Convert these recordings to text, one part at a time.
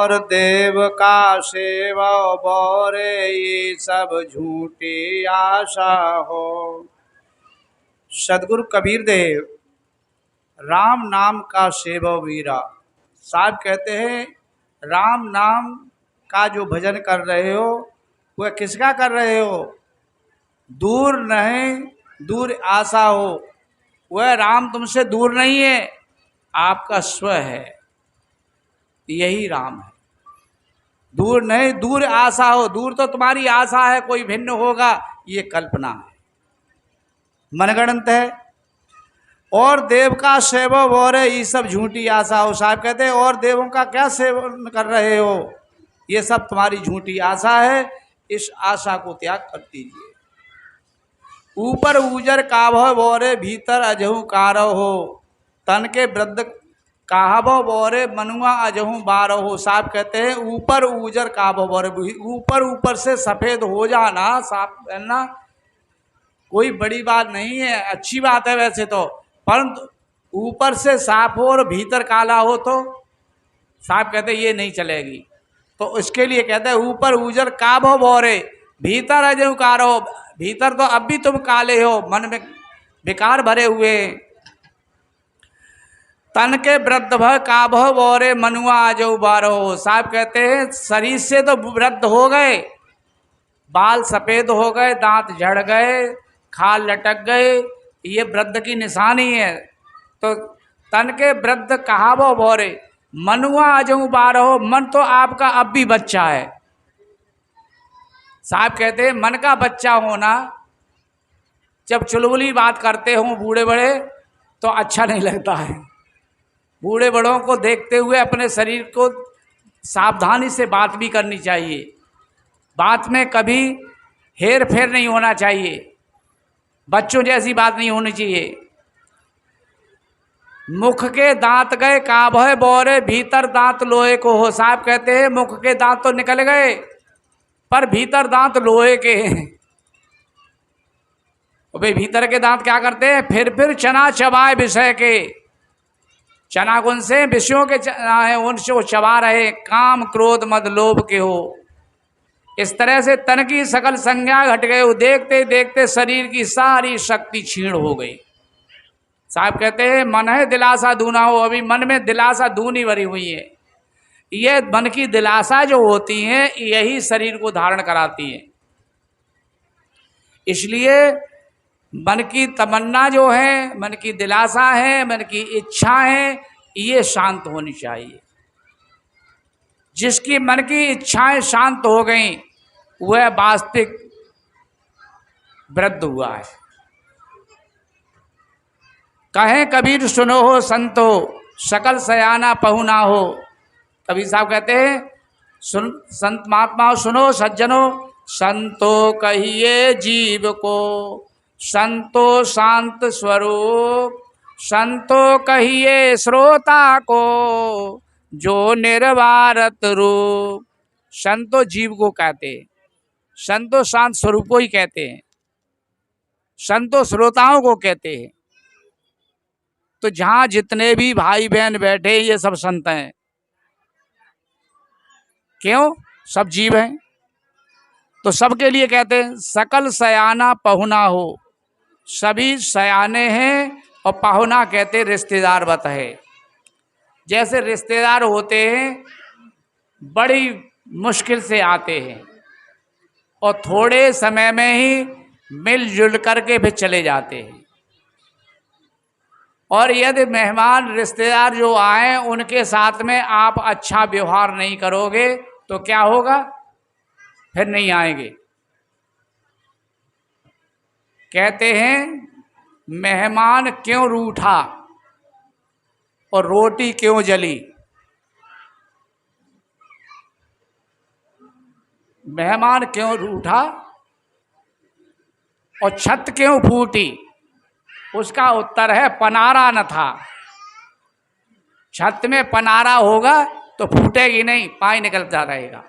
और देव का सेवा बोरे ये सब झूठी आशा हो। सदगुरु कबीर देव राम नाम का सेवा वीरा साहब कहते हैं, राम नाम का जो भजन कर रहे हो वह किसका कर रहे हो? दूर नहीं दूर आशा हो, वह राम तुमसे दूर नहीं है, आपका स्व है, यही राम है। दूर नहीं दूर आशा हो, दूर तो तुम्हारी आशा है कोई भिन्न होगा, ये कल्पना है, मनगढ़ंत है। और देव का सेवा बोरे ये सब झूठी आशा हो। साहब कहते हैं और देवों का क्या सेवन कर रहे हो, ये सब तुम्हारी झूठी आशा है, इस आशा को त्याग कर दीजिए। ऊपर उजर काभो बोरे भीतर अजहू कारव हो, तन के वृद्ध काहबो बोरे मनुआ अजहू बारह हो। साहब कहते हैं ऊपर उजर काभो बोरे, ऊपर ऊपर से सफ़ेद हो जाना, साफ पहनना कोई बड़ी बात नहीं है, अच्छी बात है वैसे तो, परंतु ऊपर से साफ हो और भीतर काला हो तो साहब कहते ये नहीं चलेगी। तो इसके लिए कहते हैं ऊपर उजर काभो बोरे भीतर अजहू कारो, भीतर तो अब भी तुम काले हो, मन में विकार भरे हुए। तन के वृद्ध भ काभो बोरे मनुआ अजहू बारह हो। साहब कहते हैं शरीर से तो वृद्ध हो गए, बाल सफ़ेद हो गए, दांत झड़ गए, खाल लटक गए, ये वृद्ध की निशानी है। तो तन के वृद्ध कहावो बोरे मनुआ अजहू बारह हो, मन तो आपका अब भी बच्चा है। साहब कहते हैं मन का बच्चा होना, जब चुलबुली बात करते हों बूढ़े बड़े तो अच्छा नहीं लगता है। बूढ़े बड़ों को देखते हुए अपने शरीर को सावधानी से बात भी करनी चाहिए, बात में कभी हेर फेर नहीं होना चाहिए, बच्चों जैसी बात नहीं होनी चाहिए। मुख के दांत गए काभय बोरे भीतर दांत लोहे को हो। साहब कहते हैं मुख के दांत तो निकल गए पर भीतर दांत लोहे के हैं। भाई भीतर के दांत क्या करते हैं, फिर चना चबाए विषय के, चना गुण से विषयों के है उनसे वो चबा रहे, काम क्रोध मद लोभ के हो। इस तरह से तन की सकल संज्ञा घट गए हो, देखते देखते शरीर की सारी शक्ति क्षीण हो गई। साहब कहते हैं मन है दिलासा दूना हो, अभी मन में दिलासा दूनी भरी हुई है। ये मन की दिलासा जो होती है यही शरीर को धारण कराती है। इसलिए मन की तमन्ना जो है, मन की दिलासा है, मन की इच्छा है, ये शांत होनी चाहिए। जिसकी मन की इच्छाएं शांत हो गई वह वास्तविक वृद्ध हुआ है। कहें कबीर सुनो हो संतो सकल सयाना पहुना हो। कबीर साहब कहते हैं सुन संत महात्माओं सुनो सज्जनों, संतो कहिए जीव को संतो शांत स्वरूप, संतो कहिए श्रोता को जो निर्वारत रूप। संतो जीव को कहते हैं, संतो शांत स्वरूप को ही कहते हैं, संतो श्रोताओं को कहते हैं। तो जहाँ जितने भी भाई बहन बैठे ये सब संत हैं, क्यों? सब जीव हैं। तो सबके लिए कहते हैं सकल सयाना पहुना हो, सभी सयाने हैं और पहुना कहते रिश्तेदार बत है। जैसे रिश्तेदार होते हैं बड़ी मुश्किल से आते हैं और थोड़े समय में ही मिलजुल करके फिर चले जाते हैं। और यदि मेहमान रिश्तेदार जो आए उनके साथ में आप अच्छा व्यवहार नहीं करोगे तो क्या होगा, फिर नहीं आएंगे। कहते हैं मेहमान क्यों रूठा और रोटी क्यों जली। मेहमान क्यों रूठा और छत क्यों फूटी, उसका उत्तर है पनारा न था। छत में पनारा होगा तो फूटेगी नहीं, पानी निकलता रहेगा।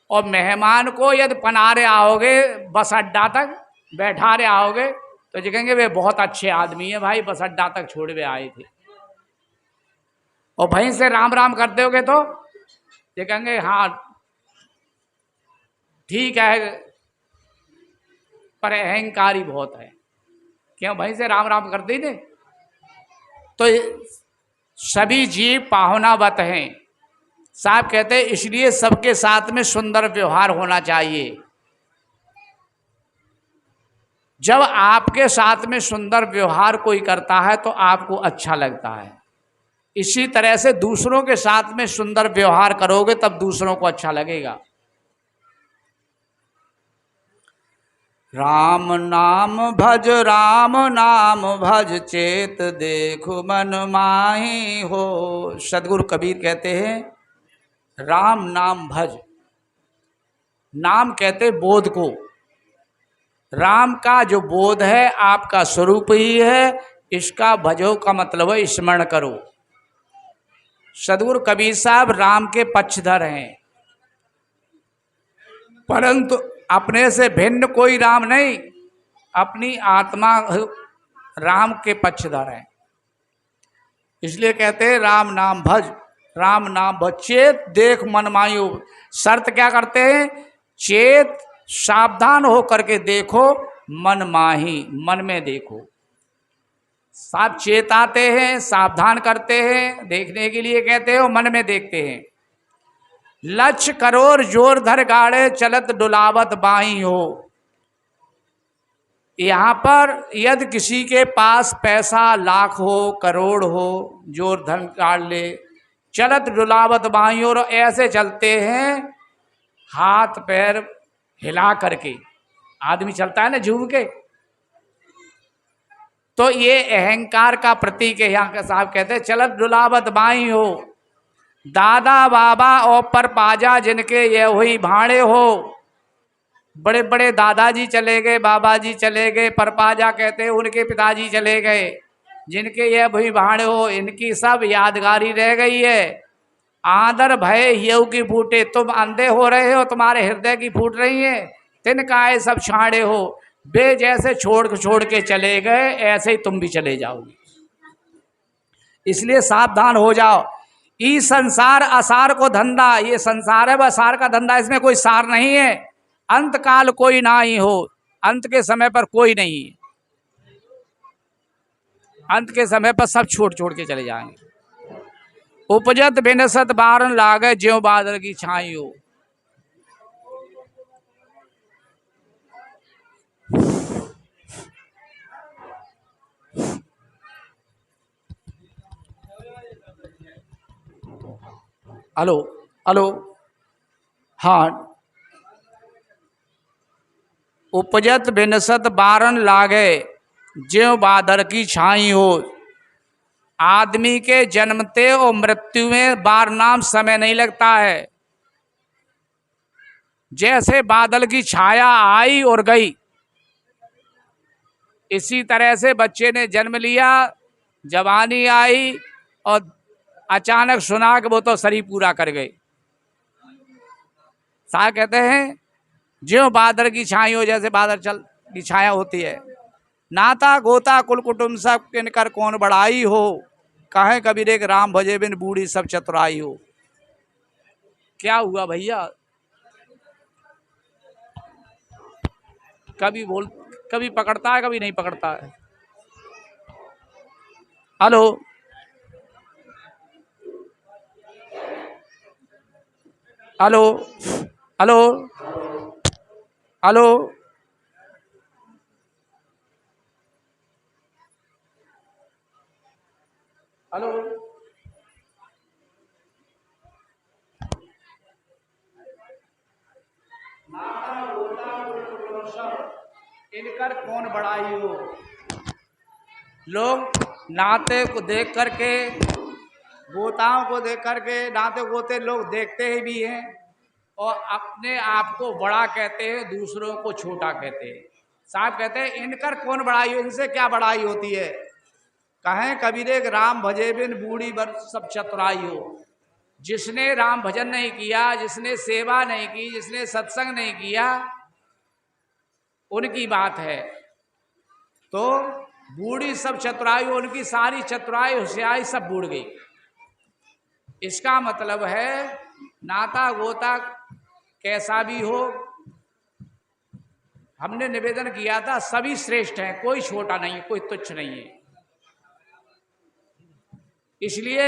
और मेहमान को यदि पनारे आओगे, बस अड्डा तक बैठा रहे आओगे तो देखेंगे वे बहुत अच्छे आदमी है भाई, बस अड्डा तक छोड़ वे आए थे। और वहीं से राम राम कर दोगे तो ये कहेंगे हाँ ठीक है, पर अहंकारी बहुत है। क्यों भाई से राम राम करते ही थे। तो सभी जीव पाहुनावत हैं। साहब कहते हैं इसलिए सबके साथ में सुंदर व्यवहार होना चाहिए। जब आपके साथ में सुंदर व्यवहार कोई करता है तो आपको अच्छा लगता है। इसी तरह से दूसरों के साथ में सुंदर व्यवहार करोगे तब दूसरों को अच्छा लगेगा। राम नाम भज, राम नाम भज, चेत देखो मन माही हो। सदगुरु कबीर कहते हैं राम नाम भज। नाम कहते बोध को। राम का जो बोध है आपका स्वरूप ही है, इसका भजो का मतलब है स्मरण करो। सदगुरु कबीर साहब राम के पक्षधर हैं, परंतु अपने से भिन्न कोई राम नहीं, अपनी आत्मा राम के पक्षधर है। इसलिए कहते हैं राम नाम भज, राम नाम भज, चेत देख मन मायो। शर्त क्या करते हैं? चेत सावधान हो करके देखो, मन माही मन में देखो। साब चेताते हैं, सावधान करते हैं, देखने के लिए कहते हो, मन में देखते हैं। लक्ष्य करोड़ जोर धर गाड़े, चलत डुलावत बाई हो। यहां पर यदि किसी के पास पैसा लाख हो, करोड़ हो, जोर धन गाड़ ले, चलत डुलावत बाई हो, और ऐसे चलते हैं हाथ पैर हिला करके। आदमी चलता है ना झूम के, तो ये अहंकार का प्रतीक है। यहाँ का साहब कहते हैं चलत डुलावत बाई हो। दादा बाबा और पर पाजा जिनके ये हुई भाड़े हो। बड़े बड़े दादाजी चले गए, बाबा जी चले गए, परपाजा कहते हैं उनके पिताजी चले गए, जिनके ये भई भाड़े हो, इनकी सब यादगारी रह गई है। आदर भय येऊ की फूटे, तुम अंधे हो रहे हो, तुम्हारे हृदय की फूट रही है, तिनकाए सब छाड़े हो। वे जैसे छोड़ के चले गए, ऐसे ही तुम भी चले जाओगे। इसलिए सावधान हो जाओ। ई संसार असार को धंधा, ये संसार है वह सार का धंधा, इसमें कोई सार नहीं है। अंत काल कोई ना ही हो, अंत के समय पर कोई नहीं है। अंत के समय पर सब छोड़ के चले जाएंगे। उपजत बिनसत बारन लागे, ज्यों बादल की छाई हो। हेलो हेलो, हाँ। उपजत बिनसत बारन लागे, ज्यों बादल की छाई हो। आदमी के जन्मते और मृत्यु में बार नाम समय नहीं लगता है। जैसे बादल की छाया आई और गई, इसी तरह से बच्चे ने जन्म लिया, जवानी आई और अचानक सुना कि वो तो शरीर पूरा कर गए। साहब कहते हैं ज्यों बादल की छाई हो, जैसे बादल चल की छाया होती है। नाता गोता कुल कुटुंब सब किनकर कौन बड़ाई हो, कहे कबीर एक राम भजे बिन बूढ़ी सब चतुराई हो। क्या हुआ भैया? कभी पकड़ता है, कभी नहीं पकड़ता है। Hello hello hello hello, hello. इनकर कौन बड़ाई हो। लोग नाते को देख करके, गोताओं को देख करके, नाते गोते लोग देखते ही भी हैं और अपने आप को बड़ा कहते हैं, दूसरों को छोटा कहते हैं। साहब कहते हैं इनकर कौन बड़ाई हो, इनसे क्या बड़ाई होती है। कहें कबीर एक राम भजे बिन बूढ़ी बर सब चतुराई हो। जिसने राम भजन नहीं किया, जिसने सेवा नहीं की, जिसने सत्संग नहीं किया, उनकी बात है। तो बूढ़ी सब चतुराई, उनकी सारी चतुराई होशियारी सब बूढ़ गई। इसका मतलब है नाता गोता कैसा भी हो, हमने निवेदन किया था सभी श्रेष्ठ हैं, कोई छोटा नहीं, कोई तुच्छ नहीं है। इसलिए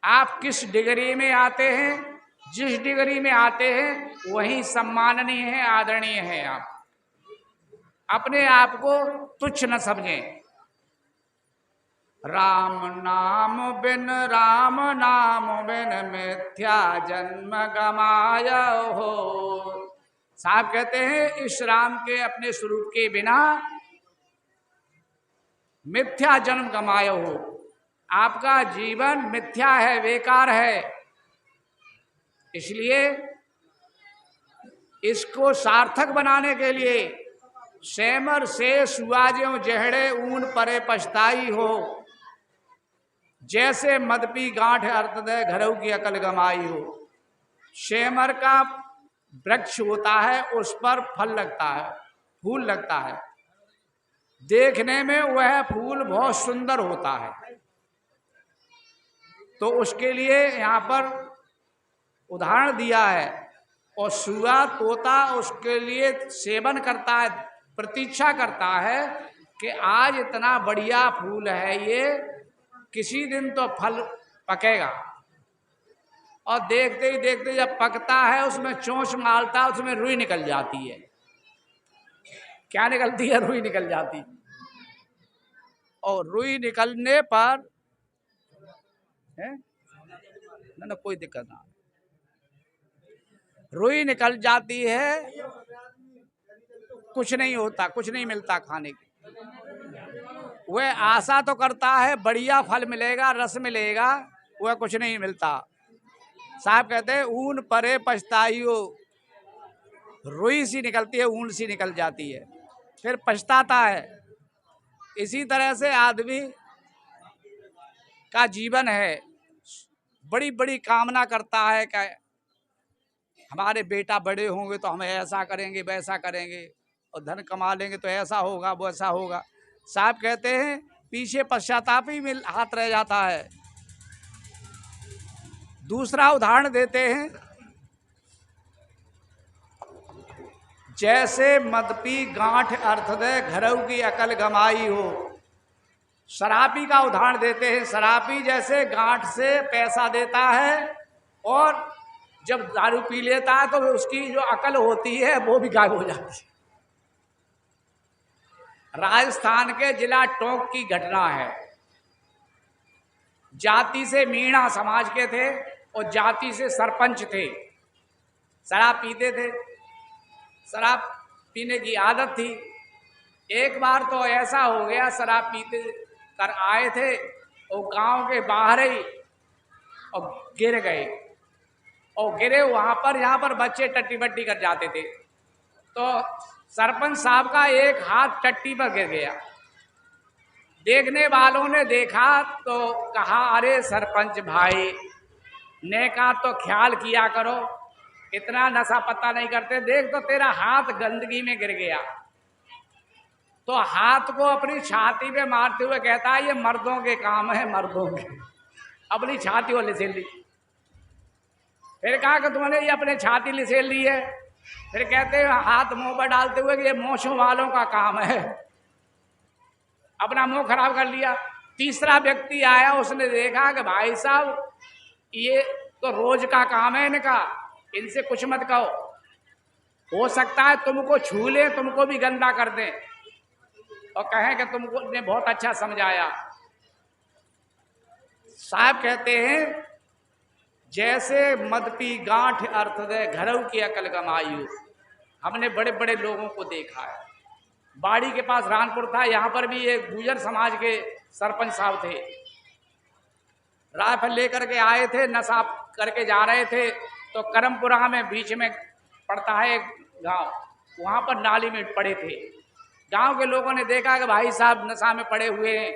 आप किस डिग्री में आते हैं, जिस डिग्री में आते हैं वही सम्माननीय है, आदरणीय है। आप अपने आप को तुच्छ न समझें। राम नाम बिन मिथ्या जन्म गमाया हो। साहब कहते हैं इस राम के अपने स्वरूप के बिना मिथ्या जन्म गमाया हो। आपका जीवन मिथ्या है, बेकार है। इसलिए इसको सार्थक बनाने के लिए सेमर से सुआज्यों जहड़े ऊन परे पछताई हो। जैसे मदपी गांठ अर्थ दे घरों की अकल गमाई हो। सेमर का वृक्ष होता है, उस पर फल लगता है, फूल लगता है, देखने में वह फूल बहुत सुंदर होता है। तो उसके लिए यहाँ पर उदाहरण दिया है। और सुआ तोता उसके लिए सेवन करता है, प्रतीक्षा करता है कि आज इतना बढ़िया फूल है, ये किसी दिन तो फल पकेगा। और देखते ही देखते जब पकता है उसमें चोंच मारता है, उसमें रुई निकल जाती है। क्या निकलती है? रुई निकल जाती। और रुई निकलने पर है ना, कोई दिक्कत ना, रुई निकल जाती है, कुछ नहीं होता, कुछ नहीं मिलता खाने की। वह आशा तो करता है बढ़िया फल मिलेगा, रस मिलेगा, वह कुछ नहीं मिलता। साहब कहते हैं ऊन परे पछताइयो। रुई सी निकलती है, ऊन सी निकल जाती है, फिर पछताता है। इसी तरह से आदमी का जीवन है, बड़ी बड़ी कामना करता है कि हमारे बेटा बड़े होंगे तो हम ऐसा करेंगे, वैसा करेंगे, और धन कमा लेंगे तो ऐसा होगा, वैसा होगा। साहब कहते हैं पीछे पश्चाताप ही मिल हाथ रह जाता है। दूसरा उदाहरण देते हैं, जैसे मदपी गांठ अर्थ दे घरों की अकल गमाई हो। शराबी का उदाहरण देते हैं। शराबी जैसे गांठ से पैसा देता है और जब दारू पी लेता है तो उसकी जो अकल होती है वो भी गायब हो जाती है। राजस्थान के जिला टोंक की घटना है। जाति से मीणा समाज के थे और जाति से सरपंच थे। शराब पीते थे, शराब पीने की आदत थी। एक बार तो ऐसा हो गया, शराब पीते कर आए थे और गांव के बाहर ही और गिर गए। और गिरे वहां पर, यहाँ पर बच्चे टट्टी बट्टी कर जाते थे, तो सरपंच साहब का एक हाथ टट्टी पर गिर गया। देखने वालों ने देखा तो कहा, अरे सरपंच भाई ने का तो ख्याल किया करो, इतना नशा पता नहीं करते, देख तो तेरा हाथ गंदगी में गिर गया। तो हाथ को अपनी छाती पे मारते हुए कहता है ये मर्दों के काम है, मर्दों के। अपनी छाती को लिसेल ली। फिर कहा कि तुमने ये अपने छाती लिसेल ली है। फिर कहते हैं हाथ मुंह पर डालते हुए कि ये मोछों वालों का काम है, अपना मुंह खराब कर लिया। तीसरा व्यक्ति आया, उसने देखा कि भाई साहब ये तो रोज का काम है इनका, इनसे कुछ मत कहो, हो सकता है तुमको छू ले, तुमको भी गंदा कर दें और कहें कि तुमको ने बहुत अच्छा समझाया। साहब कहते हैं जैसे मदपी गांठ अर्थ दे घरों की अकल गमायु। हमने बड़े बड़े लोगों को देखा है। बाड़ी के पास रानपुर था, यहाँ पर भी एक गुजर समाज के सरपंच साहब थे। राइफल लेकर के आए थे, नशा करके जा रहे थे, तो करमपुरा में बीच में पड़ता है एक गांव, वहाँ पर नाली में पड़े थे। गांव के लोगों ने देखा कि भाई साहब नशा में पड़े हुए हैं,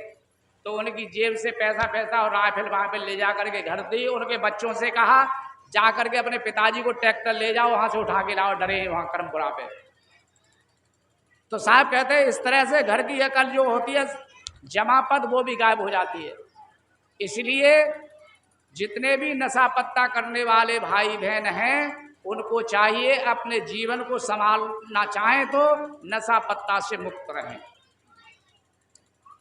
तो उनकी जेब से पैसा और राइफल ले जा करके घर दी। उनके बच्चों से कहा जा करके अपने पिताजी को ट्रैक्टर ले जाओ, वहां से उठा के लाओ, डरे वहां करमपुरा पे। तो साहब कहते हैं इस तरह से घर की अकल जो होती है जमापद, वो भी गायब हो जाती है। इसलिए जितने भी नशा पत्ता करने वाले भाई बहन हैं उनको चाहिए अपने जीवन को संभालना चाहें तो नशा पत्ता से मुक्त रहें।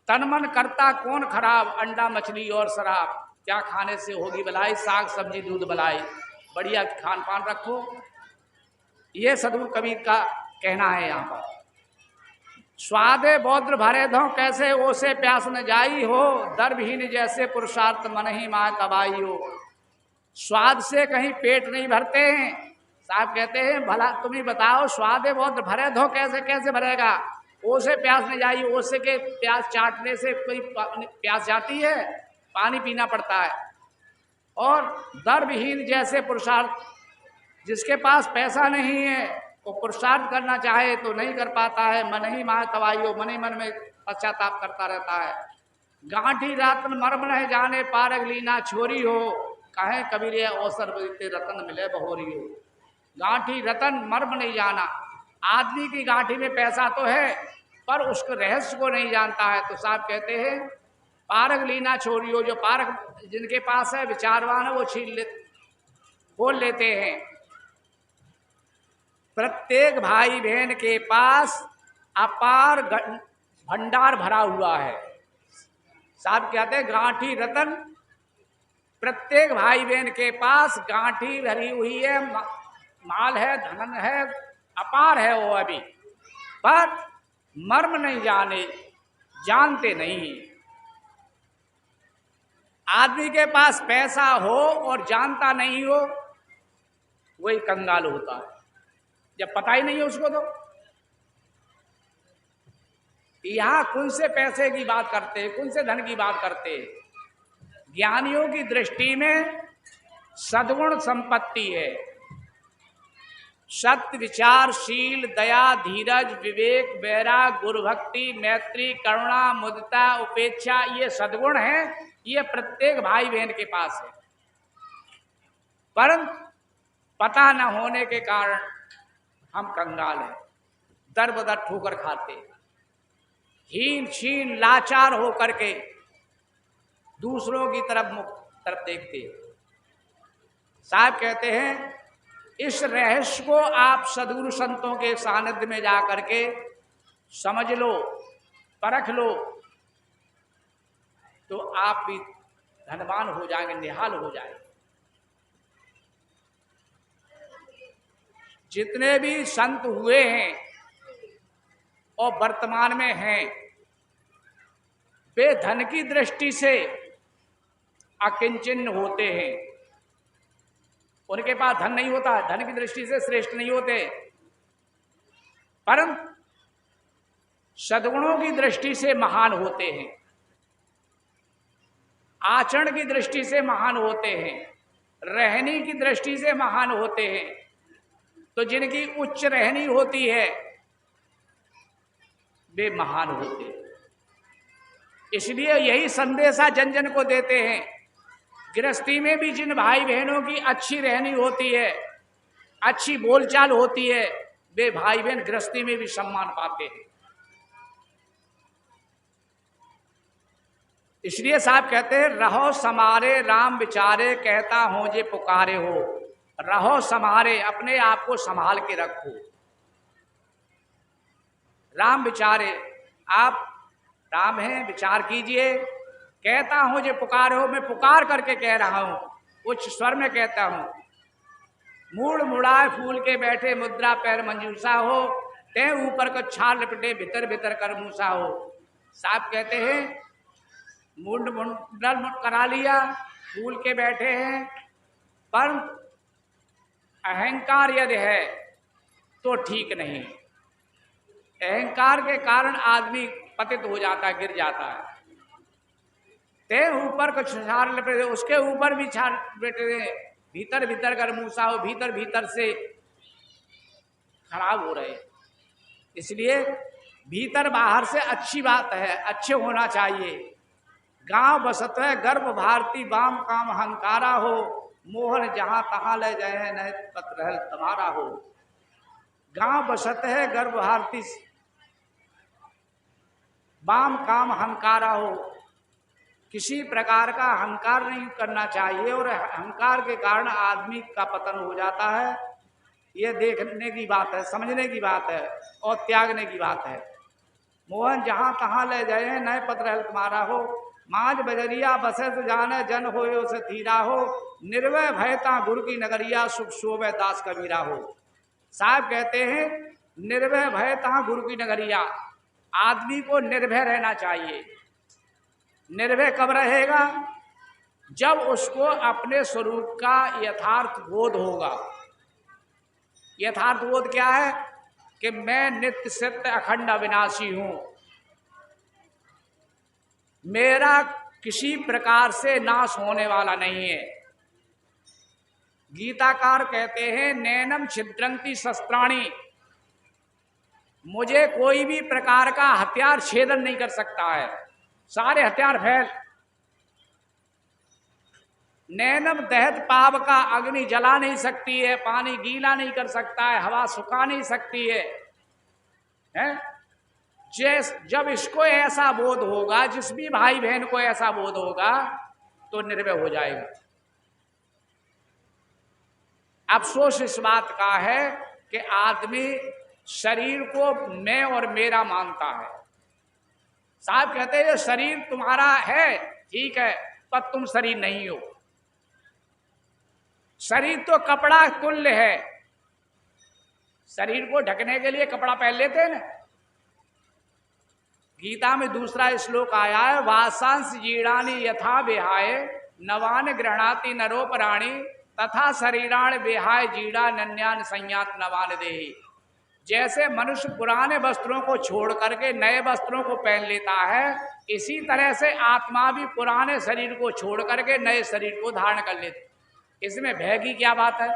तन मन करता कौन खराब, अंडा मछली और शराब, क्या खाने से होगी भलाई, साग सब्जी दूध भलाई, बढ़िया खान पान रखो। ये सदगुरु कबीर का कहना है यहाँ पर। स्वादे बौद्र भरे धो कैसे ओसे प्यास न जाई हो, दर्भहीन जैसे पुरुषार्थ मन ही माँ तबाई हो। स्वाद से कहीं पेट नहीं भरते हैं। साहब कहते हैं भला तुम ही बताओ, स्वादे बौद्र भरे धो कैसे कैसे भरेगा, ओसे प्यास न जाई, ओसे के प्यास चाटने से कोई प्यास जाती है, पानी पीना पड़ता है। और दर्भहीन जैसे पुरुषार्थ, जिसके पास पैसा नहीं है वो पुरुषार्थ करना चाहे तो नहीं कर पाता है, मन ही माँ तवाइयो, मन ही मन में पश्चाताप करता रहता है। गांठी रातन मर्म नहीं जाने, पारग लीना छोरी हो, कहे कबीर अवसर रतन मिले बहोरी हो। गांठी रतन मर्म नहीं जाना, आदमी की गांठी में पैसा तो है पर उसके रहस्य को नहीं जानता है। तो साहब कहते हैं पारग लीना छोरी हो, जो पारग जिनके पास है विचारवान है वो खोल लेते हैं। प्रत्येक भाई बहन के पास अपार भंडार भरा हुआ है। साहब कहते हैं गांठी रतन, प्रत्येक भाई बहन के पास गांठी भरी हुई है, माल है, धन है, अपार है वो अभी, पर मर्म नहीं जाने, जानते नहीं। आदमी के पास पैसा हो और जानता नहीं हो वही कंगाल होता है, जब पता ही नहीं है उसको। तो यहां कौन से पैसे की बात करते हैं, कौन से धन की बात करते हैं। ज्ञानियों की दृष्टि में सद्गुण संपत्ति है। सत्य, विचार, शील, दया, धीरज, विवेक, वैराग, गुरु भक्ति, मैत्री, करुणा, मुदिता, उपेक्षा, ये सद्गुण है। ये प्रत्येक भाई बहन के पास है, परंतु पता न होने के कारण हम कंगाल हैं, दर बदर ठोकर खाते, हीन छीन लाचार होकर के दूसरों की तरफ देखते। साहब कहते हैं इस रहस्य को आप सद्गुरु संतों के सानिध्य में जाकर के समझ लो, परख लो, तो आप भी धनवान हो जाएंगे, निहाल हो जाएंगे। जितने भी संत हुए हैं और वर्तमान में हैं, वे धन की दृष्टि से अकिंचन होते हैं। उनके पास धन नहीं होता, धन की दृष्टि से श्रेष्ठ नहीं होते, परंतु सद्गुणों की दृष्टि से महान होते हैं, आचरण की दृष्टि से महान होते हैं, रहनी की दृष्टि से महान होते हैं। तो जिनकी उच्च रहनी होती है वे महान होते हैं। इसलिए यही संदेशा जन जन को देते हैं। गृहस्थी में भी जिन भाई बहनों की अच्छी रहनी होती है, अच्छी बोलचाल होती है, वे भाई बहन गृहस्थी में भी सम्मान पाते हैं। इसलिए साहब कहते हैं रहो समारे राम विचारे, कहता हो जे पुकारे हो। रहो समारे, अपने आप को संभाल के रखो। राम विचारे, आप राम हैं, विचार कीजिए। कहता हूं जो पुकार हो, मैं पुकार करके कह रहा हूं, उच्च स्वर में कहता हूं। मूड़ मुड़ाए फूल के बैठे, मुद्रा पैर मंजूसा हो, ते ऊपर को छाल लपटे, भीतर भीतर कर मूसा हो। साहब कहते हैं मुंड मुंडल करा लिया, फूल के बैठे हैं, पर अहंकार यदि है तो ठीक नहीं। अहंकार के कारण आदमी पतित हो जाता है, गिर जाता है। ते ऊपर को छाल लपेटे, उसके ऊपर भी छाल लपेटे, भीतर भीतर कर मूसा हो, भीतर भीतर से खराब हो रहे। इसलिए भीतर बाहर से अच्छी बात है, अच्छे होना चाहिए। गांव बसत है गर्भ भारती, बाम काम हंकारा हो, मोहन जहां तहां ले जाए न पत्र तुम्हारा हो। गांव बसत है गर्भ भारती, बाम काम हंकारा हो, किसी प्रकार का अहंकार नहीं करना चाहिए, और अहंकार के कारण आदमी का पतन हो जाता है। ये देखने की बात है, समझने की बात है और त्यागने की बात है। मोहन जहाँ तहाँ ले जाए नए पत्र हल तुम्हारा हो, माज बजरिया बसे तो जाने जन हो से धीरा हो, निर्भय भयता गुरु की नगरिया सुख शोभे दास कबीरा हो। साहब कहते हैं निर्भय भयता गुरु की नगरिया, आदमी को निर्भय रहना चाहिए। निर्भय कब रहेगा? जब उसको अपने स्वरूप का यथार्थ बोध होगा। यथार्थ बोध क्या है? कि मैं नित्य सत्य अखंड अविनाशी हूं, मेरा किसी प्रकार से नाश होने वाला नहीं है। गीताकार कहते हैं नैनम छिद्रंती शस्त्राणी, मुझे कोई भी प्रकार का हथियार छेदन नहीं कर सकता है। सारे हथियार फैल। नैनम दहत पाव का, अग्नि जला नहीं सकती है, पानी गीला नहीं कर सकता है, हवा सुखा नहीं सकती है, हैं? जब इसको ऐसा बोध होगा, जिस भी भाई बहन को ऐसा बोध होगा, तो निर्भय हो जाएगा। अफसोस इस बात का है कि आदमी शरीर को मैं और मेरा मानता है। साहब कहते हैं शरीर तुम्हारा है, ठीक है, पर तुम शरीर नहीं हो। शरीर तो कपड़ा तुल्य है। शरीर को ढकने के लिए कपड़ा पहन लेते हैं ना। गीता में दूसरा श्लोक आया है, वासांस जीर्णानि यथा विहाय नवान गृह्णाति नरोपराणि तथा शरीराण विहाय जीड़ा नन्यान संयात नवान देहि। जैसे मनुष्य पुराने वस्त्रों को छोड़ करके नए वस्त्रों को पहन लेता है, इसी तरह से आत्मा भी पुराने शरीर को छोड़ करके नए शरीर को धारण कर लेती। इसमें भय की क्या बात है?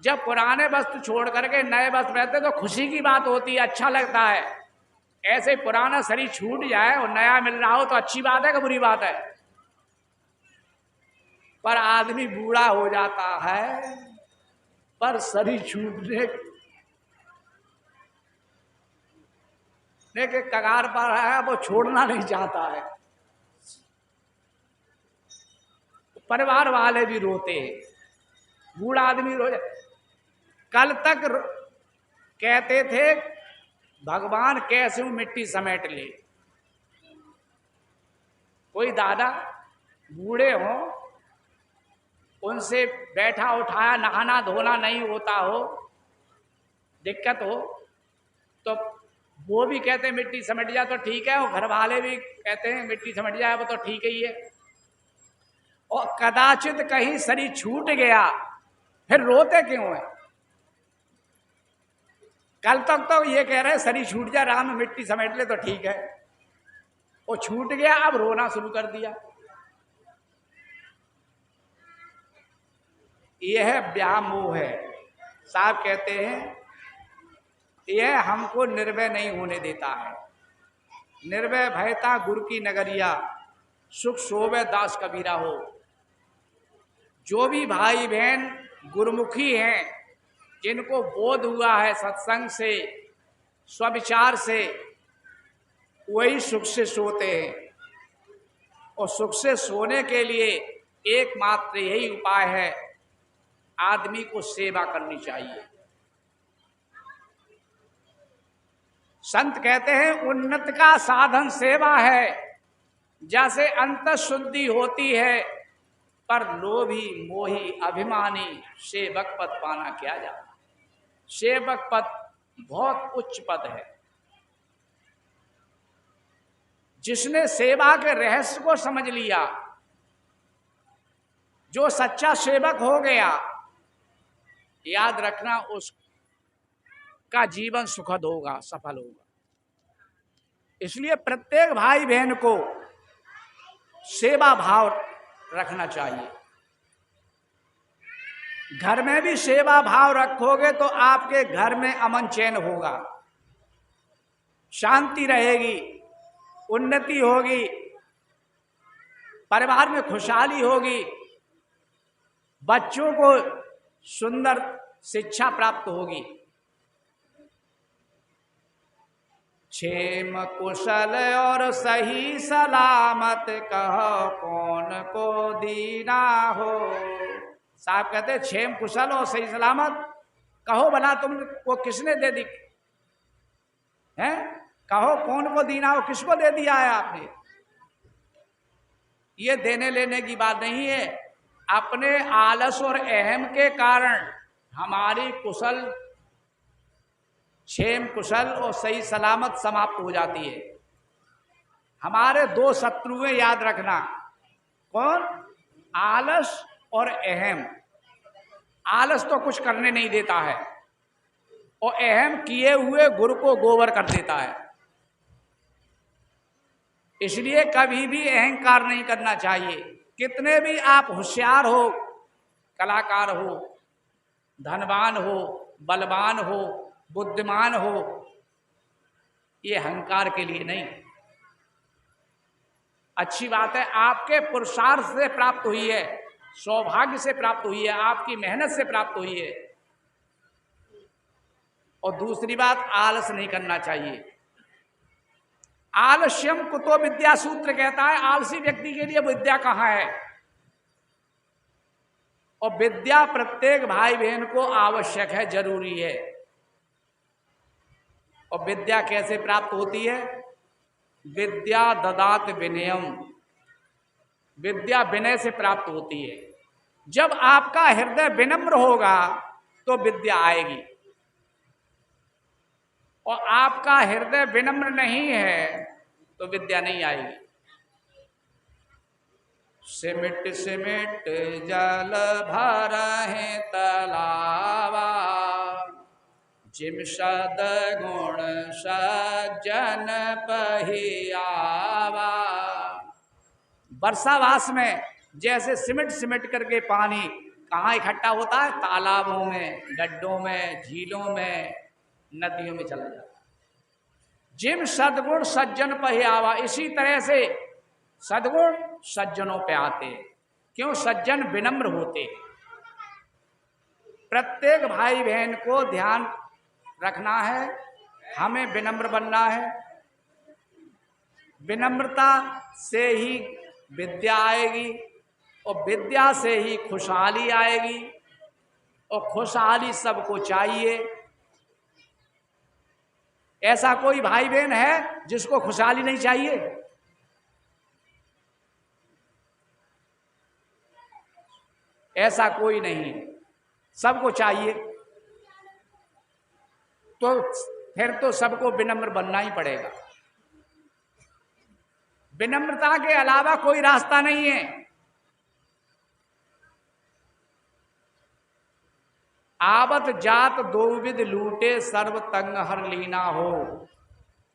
जब पुराने वस्त्र छोड़ करके नए वस्त्र पहनते तो खुशी की बात होती है, अच्छा लगता है। ऐसे पुराना शरीर छूट जाए और नया मिल रहा हो तो अच्छी बात है कि बुरी बात है? पर आदमी बूढ़ा हो जाता है, पर शरीर छूटने के कगार पर है, वो छोड़ना नहीं चाहता है। परिवार वाले भी रोते हैं, बूढ़ा आदमी रो जाए। कल तक कहते थे भगवान कैसे मिट्टी समेट ले। कोई दादा बूढ़े हो, उनसे बैठा उठाया नहाना धोना नहीं होता हो, दिक्कत हो, तो वो भी कहते हैं मिट्टी समेट जाए तो ठीक है, और घर वाले भी कहते हैं मिट्टी समेट जाए वो तो ठीक ही है। और कदाचित कहीं शरीर छूट गया, फिर रोते क्यों है? कल तक तो ये कह रहे शरीर छूट जाए, राम मिट्टी समेट ले तो ठीक है, वो छूट गया, अब रोना शुरू कर दिया। यह व्यामोह है। साहब कहते हैं यह हमको निर्भय नहीं होने देता है। निर्भय भयता गुरु की नगरिया सुख शोभे दास कबीरा हो। जो भी भाई बहन गुरुमुखी हैं, जिनको बोध हुआ है सत्संग से, स्वविचार से, वही सुख से सोते हैं। और सुख से सोने के लिए एकमात्र यही उपाय है, आदमी को सेवा करनी चाहिए। संत कहते हैं उन्नत का साधन सेवा है। जैसे अंत शुद्धि होती है, पर लोभी मोही अभिमानी सेवक पद पाना क्या जाता। सेवक पद बहुत उच्च पद है। जिसने सेवा के रहस्य को समझ लिया, जो सच्चा सेवक हो गया, याद रखना उसका जीवन सुखद होगा, सफल होगा। इसलिए प्रत्येक भाई बहन को सेवा भाव रखना चाहिए। घर में भी सेवा भाव रखोगे तो आपके घर में अमन चैन होगा, शांति रहेगी, उन्नति होगी, परिवार में खुशहाली होगी, बच्चों को सुंदर शिक्षा प्राप्त होगी। क्षेम कुशल और सही सलामत, कहो कौन को दीना हो। साहब कहते क्षेम कुशल और सही सलामत, कहो भला तुमको किसने दे दी है? कहो कौन को दीना हो, किसको दे दिया है आपने? ये देने लेने की बात नहीं है। अपने आलस और अहम के कारण हमारी कुशल, क्षेम कुशल और सही सलामत समाप्त हो जाती है। हमारे दो शत्रुएं याद रखना, कौन? आलस और अहम। आलस तो कुछ करने नहीं देता है और अहम किए हुए गुरु को गोबर कर देता है। इसलिए कभी भी अहंकार नहीं करना चाहिए। कितने भी आप होशियार हो, कलाकार हो, धनवान हो, बलवान हो, बुद्धिमान हो, ये अहंकार के लिए नहीं। अच्छी बात है, आपके पुरुषार्थ से प्राप्त हुई है, सौभाग्य से प्राप्त हुई है, आपकी मेहनत से प्राप्त हुई है। और दूसरी बात, आलस नहीं करना चाहिए। आलस्यम कुतो विद्या सूत्र कहता है, आलसी व्यक्ति के लिए विद्या कहाँ है। और विद्या प्रत्येक भाई बहन को आवश्यक है, जरूरी है। और विद्या कैसे प्राप्त होती है? विद्या ददात विनयम, विद्या विनय से प्राप्त होती है। जब आपका हृदय विनम्र होगा तो विद्या आएगी, और आपका हृदय विनम्र नहीं है तो विद्या नहीं आएगी। सिमिट सिमिट जल भर है तलावा, जिम सद गुण सज्जन पहियावा। वर्षावास में जैसे सिमट सिमट करके पानी कहाँ इकट्ठा होता है? तालाबों में, गड्ढों में, झीलों में, नदियों में चला जाता है। जिम सदगुण सज्जन पहियावा, इसी तरह से सदगुण सज्जनों पे आते हैं। क्यों? सज्जन विनम्र होते हैं। प्रत्येक भाई बहन को ध्यान रखना है, हमें विनम्र बनना है। विनम्रता से ही विद्या आएगी, और विद्या से ही खुशहाली आएगी, और खुशहाली सबको चाहिए। ऐसा कोई भाई बहन है जिसको खुशहाली नहीं चाहिए? ऐसा कोई नहीं, सबको चाहिए। तो फिर तो सबको विनम्र बनना ही पड़ेगा। विनम्रता के अलावा कोई रास्ता नहीं है। आवत जात दो विध लूटे, सर्व तंग हर लीना हो।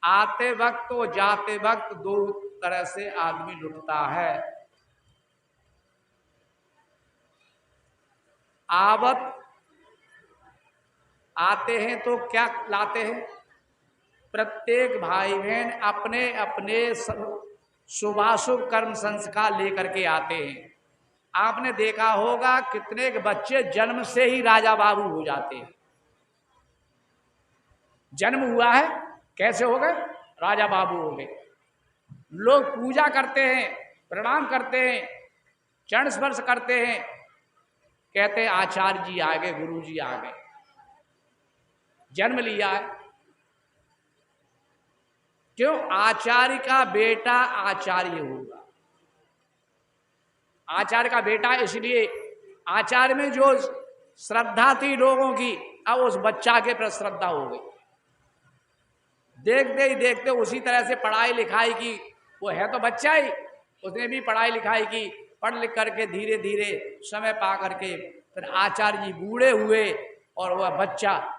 आते वक्त और जाते वक्त दो तरह से आदमी लुटता है। आवत आते हैं तो क्या लाते हैं? प्रत्येक भाई बहन अपने अपने शुभाशुभ कर्म संस्कार लेकर के आते हैं। आपने देखा होगा कितने बच्चे जन्म से ही राजा बाबू हो जाते हैं। जन्म हुआ है, कैसे हो गए? राजा बाबू हो गए। लोग पूजा करते हैं, प्रणाम करते हैं, चरण स्पर्श करते हैं, कहते हैं आचार्य जी आ गए, गुरु जी आ गए। जन्म लिया है। क्यों? आचार्य का बेटा आचार्य होगा। आचार्य का बेटा, इसलिए आचार्य में जो श्रद्धा थी लोगों की, अब उस बच्चा के प्रति श्रद्धा हो गई। देखते ही देखते उसी तरह से पढ़ाई लिखाई की, वो है तो बच्चा ही, उसने भी पढ़ाई लिखाई की, पढ़ लिख करके धीरे धीरे समय पा करके फिर आचार्य जी बूढ़े हुए और वह बच्चा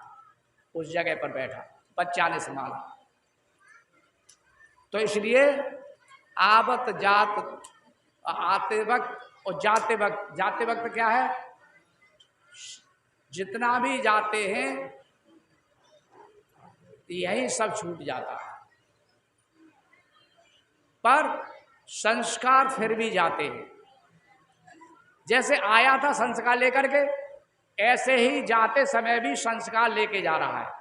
उस जगह पर बैठा, बच्चा ने संभाला। तो इसलिए आवत जात, आते वक्त और जाते वक्त, जाते वक्त क्या है? जितना भी जाते हैं यही सब छूट जाता है, पर संस्कार फिर भी जाते हैं। जैसे आया था संस्कार लेकर के, ऐसे ही जाते समय भी संस्कार लेके जा रहा है।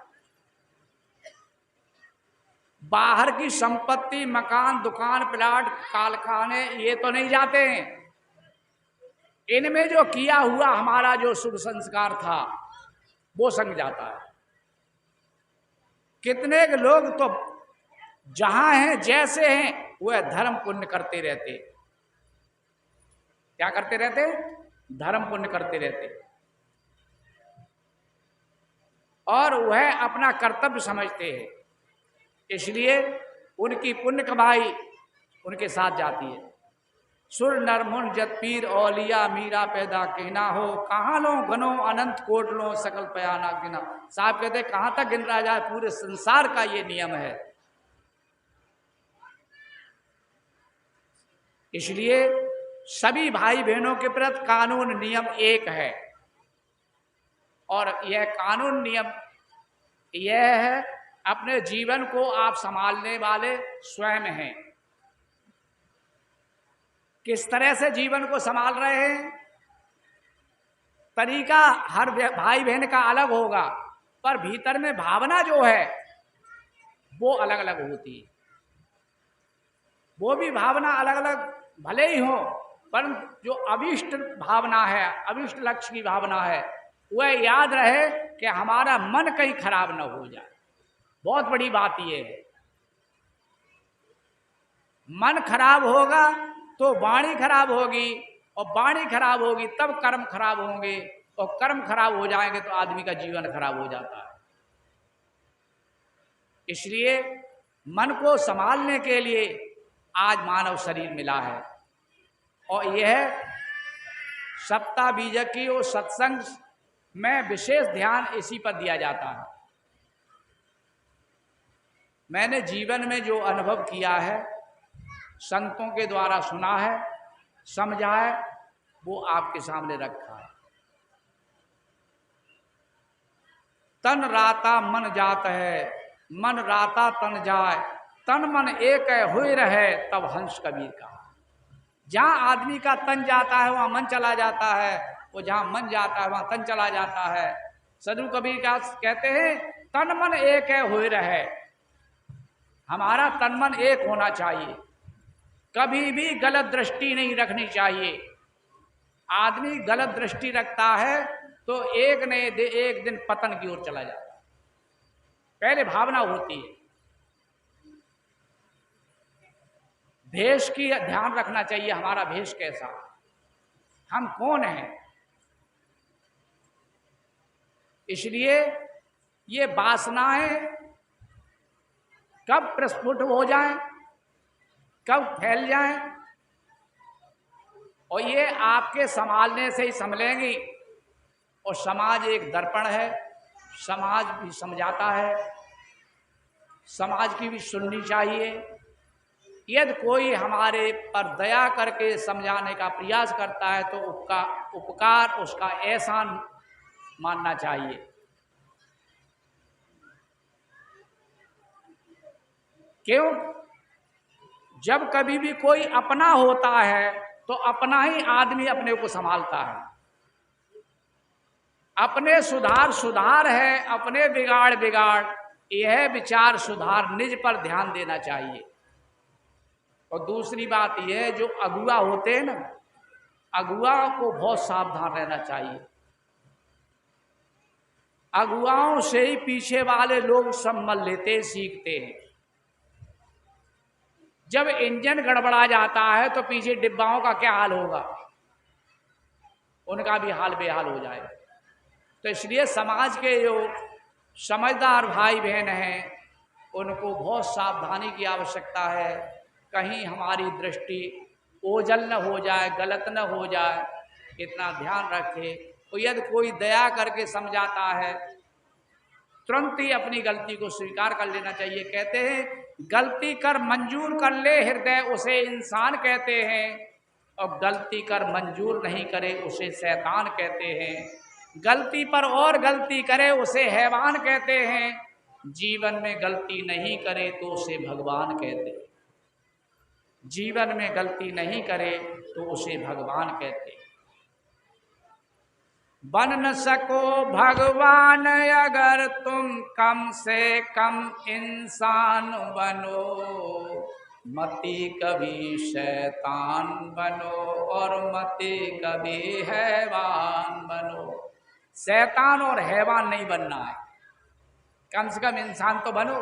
बाहर की संपत्ति, मकान, दुकान, प्लाट, कारखाने ये तो नहीं जाते हैं। इनमें जो किया हुआ हमारा जो शुभ संस्कार था वो संग जाता है। कितने के लोग तो जहां हैं जैसे हैं वह धर्म पुण्य करते रहते। क्या करते रहते? धर्म पुण्य करते रहते और वह अपना कर्तव्य समझते हैं। इसलिए उनकी पुण्य कमाई उनके साथ जाती है। सुर नर मुन जत पीर औलिया मीरा पैदा कहना हो, कहाँ लो गनो अनंत कोट लो सकल पयाना गिना। साहब कहते कहाँ तक गिन रहा जाए, पूरे संसार का ये नियम है। इसलिए सभी भाई बहनों के प्रति कानून नियम एक है और यह कानून नियम यह है, अपने जीवन को आप संभालने वाले स्वयं हैं। किस तरह से जीवन को संभाल रहे हैं, तरीका हर भाई बहन का अलग होगा, पर भीतर में भावना जो है वो अलग अलग होती है। वो भी भावना अलग अलग भले ही हो, पर जो अभिष्ट भावना है, अभिष्ट लक्ष्य की भावना है, वह याद रहे कि हमारा मन कहीं खराब न हो जाए। बहुत बड़ी बात यह है। मन खराब होगा तो वाणी खराब होगी और वाणी खराब होगी तब कर्म खराब होंगे और कर्म खराब हो जाएंगे तो आदमी का जीवन खराब हो जाता है। इसलिए मन को संभालने के लिए आज मानव शरीर मिला है और यह सप्ताह बीजक की और सत्संग में विशेष ध्यान इसी पर दिया जाता है। मैंने जीवन में जो अनुभव किया है, संतों के द्वारा सुना है, समझा है, वो आपके सामने रखा है। तन राता मन जात है, मन राता तन जाए, तन मन एक है हुए रहे तब हंस कबीर का। जहां आदमी का तन जाता है वहां मन चला जाता है, वो जहां मन जाता है वहां तन चला जाता है। सदगुरु कबीर का कहते हैं तन मन एक है हुए रहे। हमारा तन मन एक होना चाहिए, कभी भी गलत दृष्टि नहीं रखनी चाहिए। आदमी गलत दृष्टि रखता है तो एक दिन पतन की ओर चला जाता है। पहले भावना होती है। भेष की ध्यान रखना चाहिए, हमारा भेष कैसा, हम कौन हैं। इसलिए ये वासनाएं कब प्रस्फुट हो जाएं, कब फैल जाएं, और ये आपके संभालने से ही संभलेंगी। और समाज एक दर्पण है, समाज भी समझाता है, समाज की भी सुननी चाहिए। यदि कोई हमारे पर दया करके समझाने का प्रयास करता है तो उसका उपकार, उसका एहसान मानना चाहिए। क्यों? जब कभी भी कोई अपना होता है तो अपना ही आदमी अपने को संभालता है। अपने सुधार है, अपने बिगाड़, यह विचार सुधार निज पर ध्यान देना चाहिए। और दूसरी बात यह है, जो अगुआ होते हैं ना, अगुआ को बहुत सावधान रहना चाहिए। अगुआओं से ही पीछे वाले लोग संभल लेते, सीखते हैं। जब इंजन गड़बड़ा जाता है तो पीछे डिब्बाओं का क्या हाल होगा, उनका भी हाल बेहाल हो जाएगा। तो इसलिए समाज के जो समझदार भाई बहन हैं उनको बहुत सावधानी की आवश्यकता है। कहीं हमारी दृष्टि ओझल न हो जाए, गलत न हो जाए, इतना ध्यान रखे। तो यदि कोई दया करके समझाता है तुरंत ही अपनी गलती को स्वीकार कर लेना चाहिए। कहते हैं गलती कर मंजूर कर ले हृदय उसे इंसान कहते हैं, और गलती कर मंजूर नहीं करे उसे शैतान कहते हैं। गलती पर और गलती करे उसे हैवान कहते हैं। जीवन में गलती नहीं करे तो उसे भगवान कहते हैं। जीवन में गलती नहीं करे तो उसे भगवान कहते हैं। बन न सको भगवान अगर तुम कम से कम इंसान बनो, मति कभी शैतान बनो और मति कभी हैवान बनो। शैतान और हैवान नहीं बनना है, कम से कम इंसान तो बनो।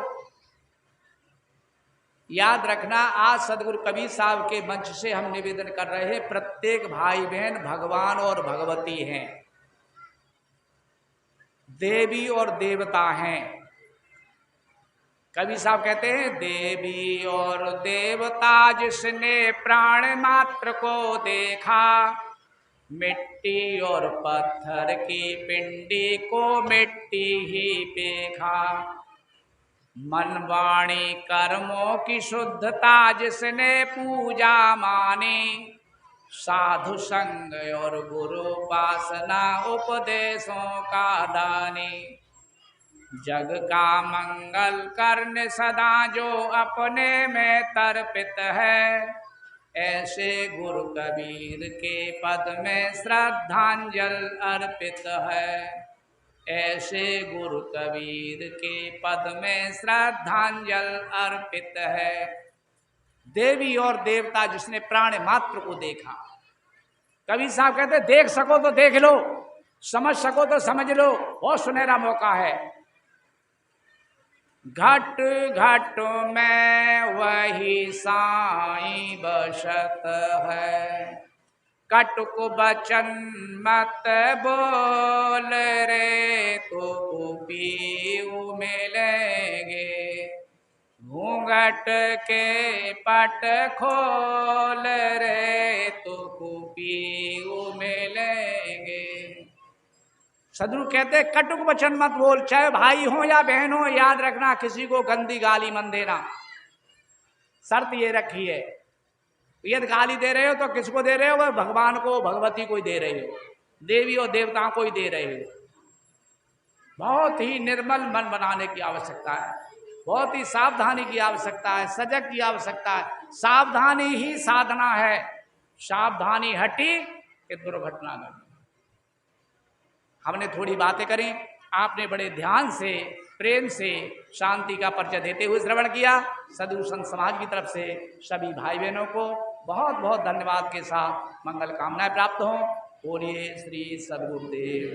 याद रखना, आज सदगुरु कबीर साहब के मंच से हम निवेदन कर रहे हैं, प्रत्येक भाई बहन भगवान और भगवती हैं, देवी और देवता हैं। कबीर साहब कहते हैं, देवी और देवता जिसने प्राण मात्र को देखा, मिट्टी और पत्थर की पिंडी को मिट्टी ही देखा। मन वाणी कर्मों की शुद्धता जिसने पूजा मानी, साधु संग और गुरु उपासना उपदेशों का दानी। जग का मंगल करने सदा जो अपने में तर्पित है, ऐसे गुरु कबीर के पद में श्रद्धांजल अर्पित है। ऐसे गुरु कबीर के पद में श्रद्धांजल अर्पित है। देवी और देवता जिसने प्राण मात्र को देखा। कबीर साहब कहते देख सको तो देख लो, समझ सको तो समझ लो, बहुत सुनहरा मौका है। घट घट में वही साईं बसत है, कटुक बचन मत बोल रे तो पीऊ मिलेंगे। घूंघट के पट खोल रे तो पीऊ मिलेंगे। सदगुरु कहते कटुक वचन मत बोल, चाहे भाई हो या बहन हो, याद रखना किसी को गंदी गाली मत देना। शर्त ये रखी है, यदि गाली दे रहे हो तो किसको दे रहे हो? भगवान को भगवती को ही दे रहे हो, देवी और देवताओं को ही दे रहे हो। बहुत ही निर्मल मन बनाने की आवश्यकता है, बहुत ही सावधानी की आवश्यकता है, सजग की आवश्यकता है। सावधानी ही साधना है, सावधानी हटी कि दुर्घटना घटी। हमने थोड़ी बातें करी, आपने बड़े ध्यान से प्रेम से शांति का परिचय देते हुए श्रवण किया। सदगुरु संत समाज की तरफ से सभी भाई बहनों को बहुत बहुत धन्यवाद के साथ मंगल कामनाएं प्राप्त हों। बोलिए श्री सदगुरुदेव।